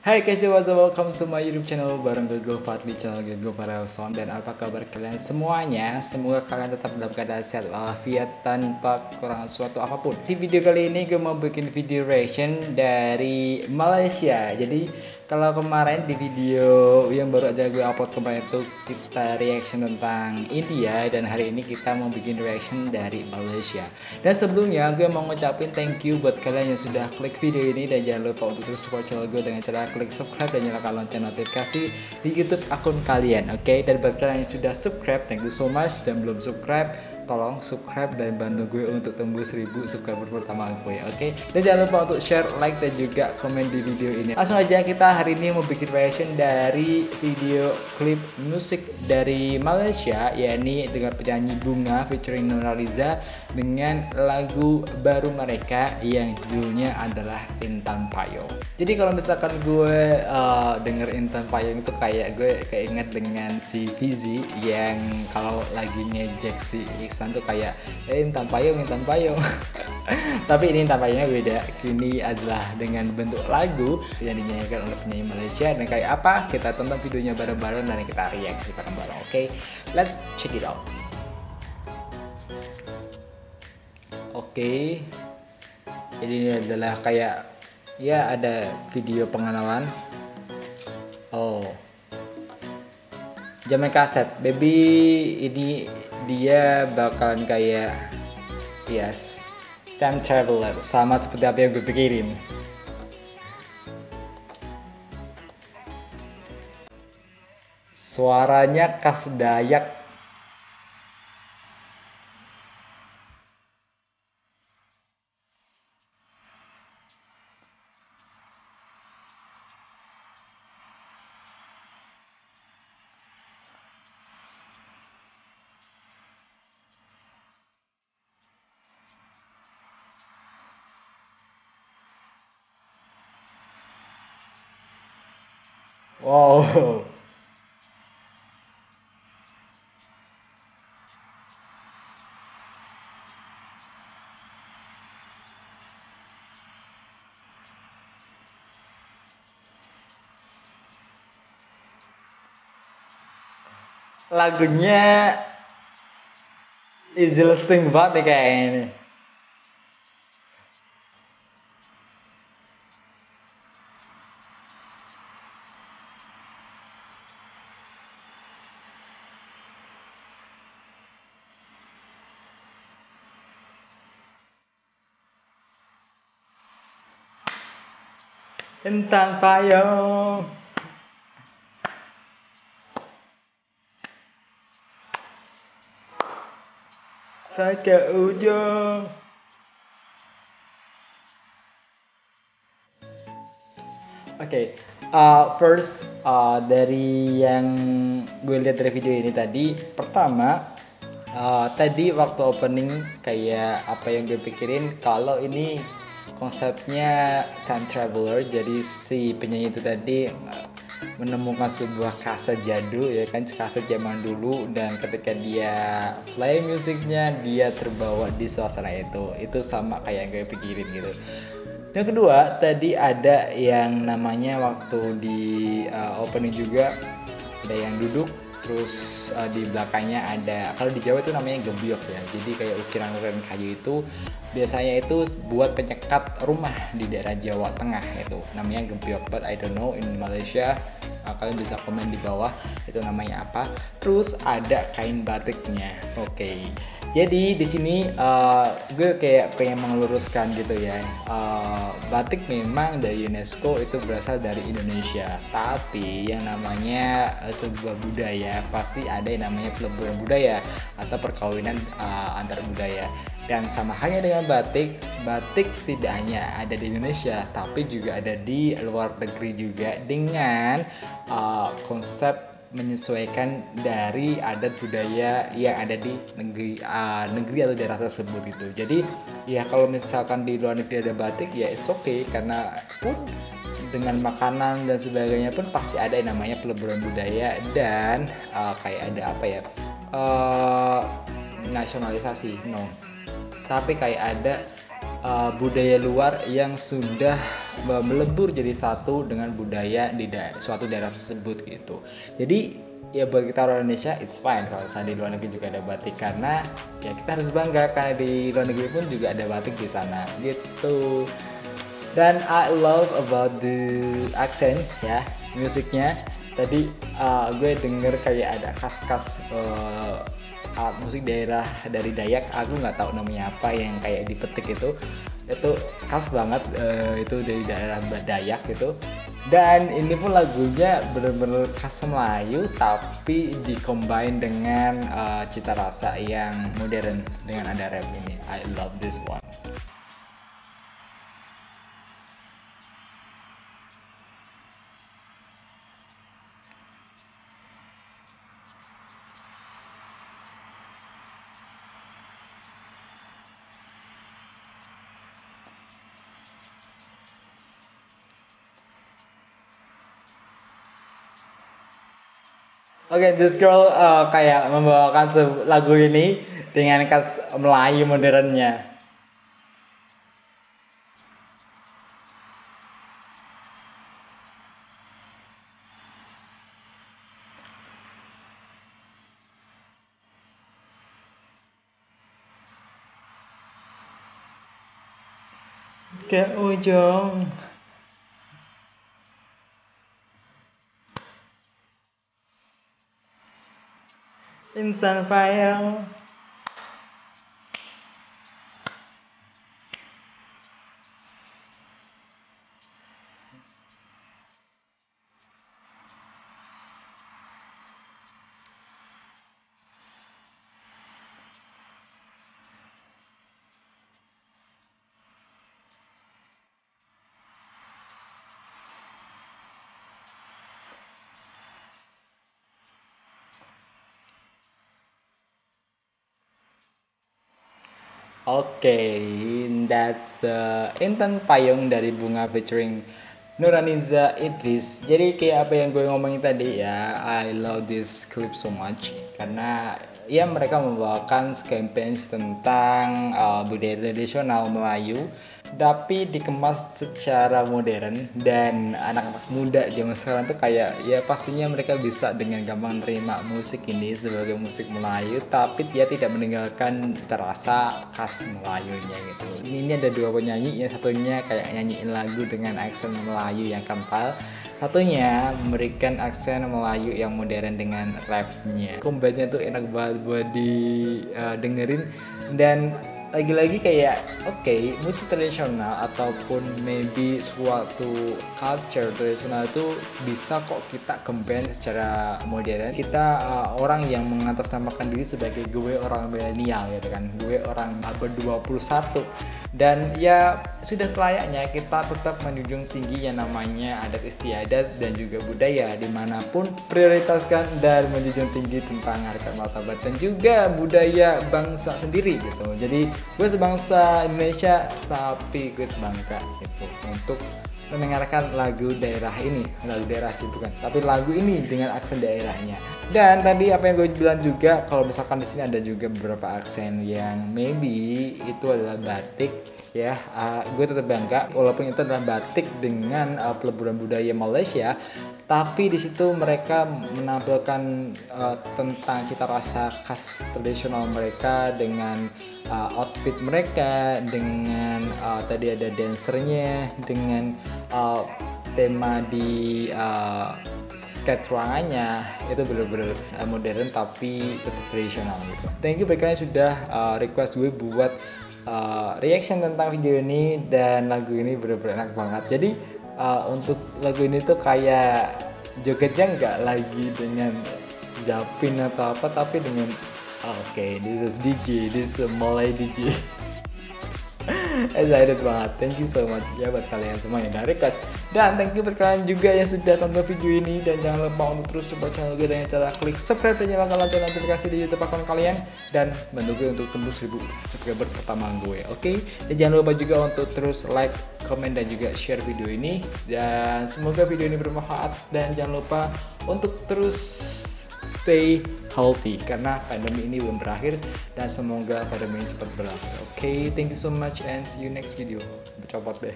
Hai guys, what's up? Welcome to my YouTube channel bareng gue Gofar di channel gue Gofar Sound. Dan apa kabar kalian semuanya? Semoga kalian tetap dalam keadaan sehat walafiat tanpa kurang suatu apapun. Di video kali ini gue mau bikin video reaction dari Malaysia. Jadi kalau kemarin di video yang baru aja gue upload kemarin itu kita reaction tentang India, dan hari ini kita mau bikin reaction dari Malaysia. Dan sebelumnya gue mau ngucapin thank you buat kalian yang sudah klik video ini, dan jangan lupa untuk terus support channel gue dengan cara klik subscribe dan nyalakan lonceng notifikasi di YouTube akun kalian, oke? Dan buat kalian yang sudah subscribe, thank you so much. Dan belum subscribe, tolong subscribe dan bantu gue untuk tembus 1000 subscriber pertama gue, oke? Dan jangan lupa untuk share, like, dan juga komen di video ini. Langsung aja kita hari ini mau bikin reaction dari video klip musik dari Malaysia, yakni dengan penyanyi Bunga featuring Nona Liza dengan lagu baru mereka yang judulnya adalah Intan Payung. Jadi kalau misalkan gue denger Intan Payung itu kayak gue keinget dengan si Fizi yang kalau lagi ngejek si Iksan tuh kayak Intan Payung, Intan Payung. Tapi ini Intan Payungnya beda. Ini adalah dengan bentuk lagu yang dinyanyikan oleh penyanyi Malaysia. Dan kayak apa? Kita tonton videonya bareng-bareng dan kita reaksi bareng-bareng. Oke, let's check it out. Oke, jadi ini adalah kayak ya ada video pengenalan. Oh, Jammeh Kaset baby, ini dia bakalan kayak yes, time traveler, sama seperti apa yang gue pikirin. Suaranya khas Dayak. Wow. Lagunya easy listening banget nih kayaknya nih. Intan Payung. Saya ke ujung. Oke, first dari yang gue lihat dari video ini tadi, pertama tadi waktu opening kayak apa yang gue pikirin kalau ini konsepnya time traveler. Jadi si penyanyi itu tadi menemukan sebuah kaset jadul, ya kan, kaset zaman dulu, dan ketika dia play musiknya dia terbawa di suasana itu sama kayak yang gue pikirin gitu. Yang kedua tadi ada yang namanya waktu di opening juga ada yang duduk, terus di belakangnya ada, kalau di Jawa itu namanya gembyok ya, jadi kayak ukiran-ukiran kayu itu biasanya itu buat penyekat rumah di daerah Jawa Tengah, itu namanya gembyok, but I don't know in Malaysia. Kalian bisa komen di bawah itu namanya apa. Terus ada kain batiknya. Oke. Jadi di sini gue kayak pengen meluruskan gitu ya. Batik memang dari UNESCO itu berasal dari Indonesia, tapi yang namanya sebuah budaya pasti ada yang namanya peleburan budaya atau perkawinan antar budaya. Dan sama halnya dengan batik, batik tidak hanya ada di Indonesia, tapi juga ada di luar negeri juga dengan konsep menyesuaikan dari adat budaya yang ada di negeri atau daerah tersebut gitu. Jadi ya kalau misalkan di luar negeri ada batik ya it's okay, karena pun dengan makanan dan sebagainya pun pasti ada yang namanya peleburan budaya dan kayak ada apa ya, nasionalisasi, no, tapi kayak ada budaya luar yang sudah melebur jadi satu dengan budaya di suatu daerah tersebut gitu. Jadi ya buat kita orang Indonesia it's fine kalau misalnya di luar negeri juga ada batik, karena ya kita harus bangga karena di luar negeri pun juga ada batik di sana gitu. Dan I love about the accent ya, musiknya. Tadi gue denger kayak ada khas-khas alat musik daerah dari Dayak, aku nggak tahu namanya apa, yang kayak dipetik itu khas banget, itu dari daerah Dayak gitu. Dan ini pun lagunya bener-bener khas Melayu tapi dikombin dengan cita rasa yang modern dengan ada rap ini. I love this one. Oke, this girl kayak membawakan lagu ini dengan khas Melayu modernnya. Ke ujung insan file. Oke, that's Intan Payung dari Bunga featuring Nurhaliza Idris. Jadi kayak apa yang gue ngomongin tadi ya, I love this clip so much karena ya mereka membawakan campaign tentang budaya tradisional Melayu tapi dikemas secara modern, dan anak-anak muda zaman sekarang tuh kayak ya pastinya mereka bisa dengan gampang nerima musik ini sebagai musik Melayu tapi dia tidak meninggalkan terasa khas Melayunya gitu. Ini ada dua penyanyi, yang satunya kayak nyanyiin lagu dengan aksen Melayu yang kental, satunya memberikan aksen Melayu yang modern dengan rapnya. Combine-nya tuh enak banget buat dengerin, dan lagi-lagi kayak oke, musik tradisional ataupun maybe suatu culture tradisional itu bisa kok kita combine secara modern. Kita orang yang mengatasnamakan diri sebagai gue orang milenial gitu kan, gue orang abad 21, dan ya sudah selayaknya kita tetap menjunjung tinggi yang namanya adat istiadat dan juga budaya dimanapun, prioritaskan dan menjunjung tinggi tentang harkat martabat dan juga budaya bangsa sendiri gitu. Jadi gue sebangsa Indonesia tapi gue bangga gitu untuk mendengarkan lagu daerah ini, lagu daerah sih bukan, tapi lagu ini dengan aksen daerahnya. Dan tadi apa yang gue bilang juga, kalau misalkan di sini ada juga beberapa aksen yang maybe itu adalah batik ya, gue tetap bangga walaupun itu adalah batik dengan peleburan budaya Malaysia, tapi di situ mereka menampilkan tentang cita rasa khas tradisional mereka dengan outfit mereka, dengan tadi ada dancernya, dengan tema di skate ruangannya itu bener-bener modern tapi tetap tradisional gitu. Thank you bagi kalian sudah request gue buat reaction tentang video ini, dan lagu ini bener-bener enak banget. Jadi untuk lagu ini tuh kayak jogetnya nggak lagi dengan Japin atau apa, tapi dengan this is DJ, this is Malay DJ. Excited banget. Thank you so much ya buat kalian semua yang udah request, dan thank you buat kalian juga yang sudah tonton video ini, dan jangan lupa untuk terus support channel gue dengan cara klik subscribe dan nyalakan lonceng notifikasi di YouTube akun kalian, dan bantu gue untuk tembus 1000 subscriber pertama gue. Oke? Dan jangan lupa juga untuk terus like, komen, dan juga share video ini, dan semoga video ini bermanfaat, dan jangan lupa untuk terus stay healthy karena pandemi ini belum berakhir dan semoga pandemi ini cepat berakhir. Oke, thank you so much and see you next video. Sampai copot deh.